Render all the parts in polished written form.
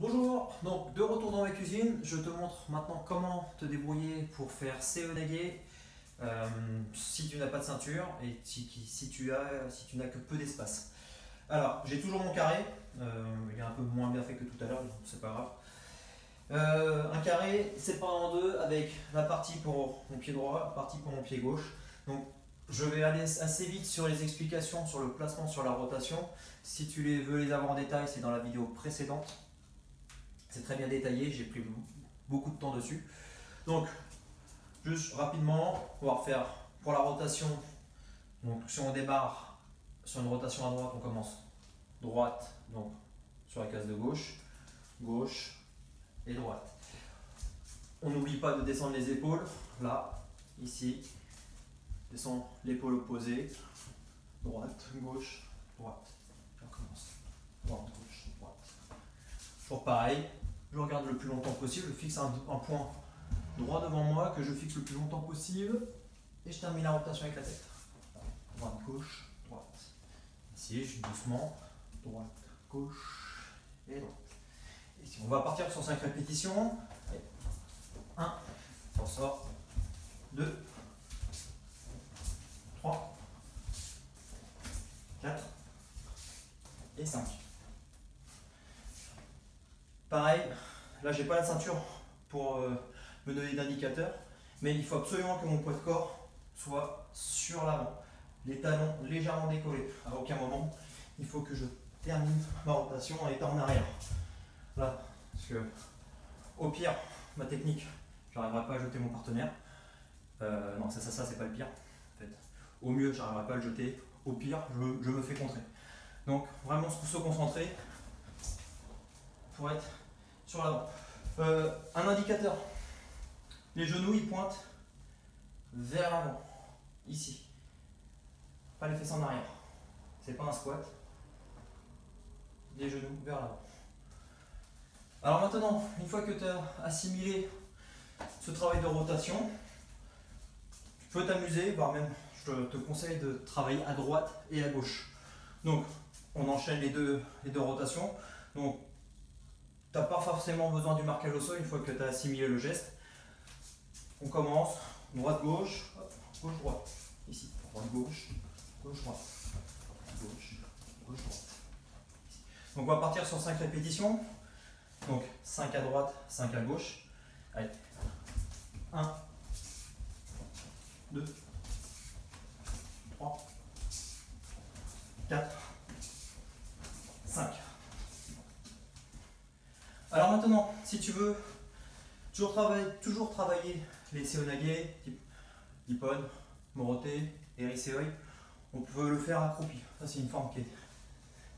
Bonjour, donc de retour dans ma cuisine, je te montre maintenant comment te débrouiller pour faire seoinage si tu n'as pas de ceinture et si tu n'as que peu d'espace. Alors, j'ai toujours mon carré, il est un peu moins bien fait que tout à l'heure, donc c'est pas grave. Un carré séparé en deux avec la partie pour mon pied droit, la partie pour mon pied gauche. Donc, je vais aller assez vite sur les explications sur le placement, sur la rotation. Si tu veux les avoir en détail, c'est dans la vidéo précédente. C'est très bien détaillé, j'ai pris beaucoup de temps dessus. Donc, juste rapidement, on va refaire pour la rotation. Donc, si on démarre sur une rotation à droite, on commence droite, donc sur la case de gauche, gauche et droite. On n'oublie pas de descendre les épaules, là, ici. Descend l'épaule opposée, droite, gauche, droite. On commence. Droite, gauche, droite. Toujours pareil. Je regarde le plus longtemps possible, je fixe un point droit devant moi que je fixe le plus longtemps possible et je termine la rotation avec la tête. Droite, gauche, droite. Ici, je suis doucement, droite, gauche et droite. Ici, on va partir sur 5 répétitions. 1, on sort, 2, 3, 4 et 5. Pareil, là j'ai pas la ceinture pour me donner d'indicateur, mais il faut absolument que mon poids de corps soit sur l'avant, les talons légèrement décollés. À aucun moment, il faut que je termine ma rotation en étant en arrière. Là, parce que au pire, ma technique, j'arriverai pas à jeter mon partenaire. Non, ça c'est pas le pire. En fait, au mieux, j'arriverai pas à le jeter. Au pire, je me fais contrer. Donc vraiment se concentrer pour être sur l'avant. Un indicateur. Les genoux ils pointent vers l'avant, ici. Pas les fesses en arrière. C'est pas un squat. Les genoux vers l'avant. Alors maintenant, une fois que tu as assimilé ce travail de rotation, tu peux t'amuser, voire même je te conseille de travailler à droite et à gauche. Donc on enchaîne les deux rotations. Donc tu n'as pas forcément besoin du marquage au sol une fois que tu as assimilé le geste. On commence, droite-gauche, gauche-droite. Ici, droite-gauche, gauche-droite, gauche, gauche-droite. Donc on va partir sur 5 répétitions. Donc 5 à droite, 5 à gauche. Allez. 1, 2, 3, 4, 5. Alors maintenant, si tu veux toujours travailler les seoinage, type Ippon, Morote, Eriseoi, on peut le faire accroupi. Ça c'est une forme qui est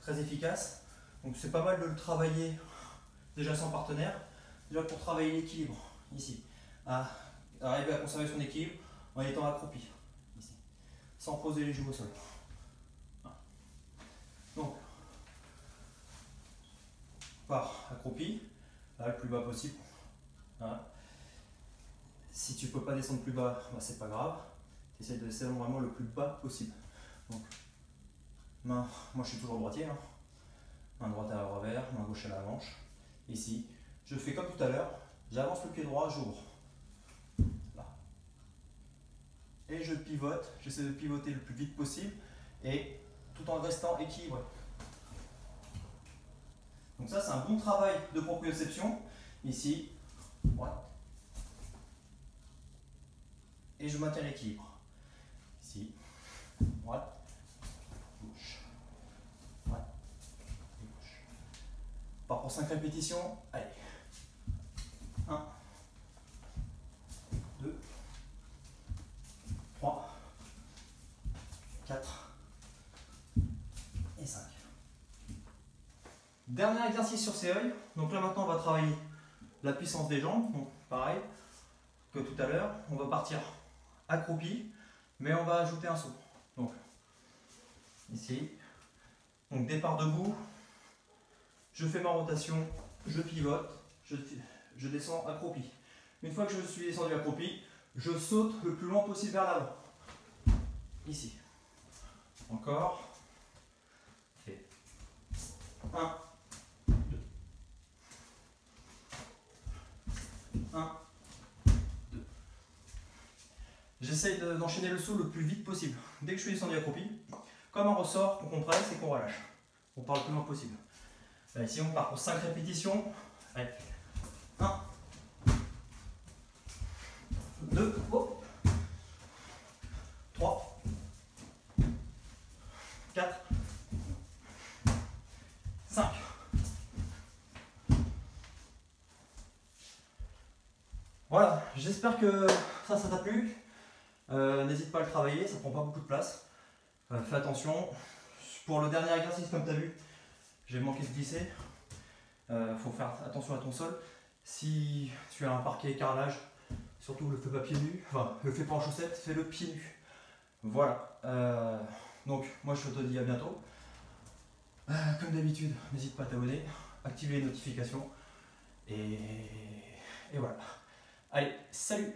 très efficace. Donc c'est pas mal de le travailler déjà sans partenaire, déjà pour travailler l'équilibre ici, arriver à conserver son équilibre en étant accroupi ici, sans poser les genoux au sol. Donc par accroupi, là, le plus bas possible. Voilà. Si tu ne peux pas descendre plus bas, bah, c'est pas grave. Tu essaies de descendre vraiment le plus bas possible. Donc, main, moi je suis toujours droitier. Hein. Main droite à la revers, main gauche à la hanche. Ici, je fais comme tout à l'heure. J'avance le pied droit, j'ouvre. Là. Et je pivote. J'essaie de pivoter le plus vite possible et tout en restant équilibré. Donc ça, c'est un bon travail de proprioception. Ici, droite. Et je maintiens l'équilibre. Ici, droite, gauche, droite, gauche. On part pour 5 répétitions. Allez. 1, 2, 3, 4 et 5. Dernier exercice sur ces œils. Donc là maintenant on va travailler la puissance des jambes. Donc pareil que tout à l'heure. On va partir accroupi, mais on va ajouter un saut. Donc ici. Donc départ debout. Je fais ma rotation. Je pivote. Je descends accroupi. Une fois que je suis descendu accroupi, je saute le plus loin possible vers l'avant. Ici. Encore. Et 1, 2, 1, 2. J'essaye d'enchaîner le saut le plus vite possible. Dès que je suis descendu accroupi, comme un ressort, on compresse et qu'on relâche. On part le plus loin possible. Là, ici, on part pour 5 répétitions. Allez. 1, 2, 3, 4, 5. Voilà, j'espère que ça t'a plu. N'hésite pas à le travailler, ça prend pas beaucoup de place. Fais attention. Pour le dernier exercice, comme tu as vu, j'ai manqué de glisser. Faut faire attention à ton sol. Si tu as un parquet carrelage, surtout le fais pas pieds nus, enfin le fais pas en chaussettes, fais-le pieds nus. Voilà. Donc moi je te dis à bientôt. Comme d'habitude, n'hésite pas à t'abonner, activer les notifications et voilà. Allez, salut!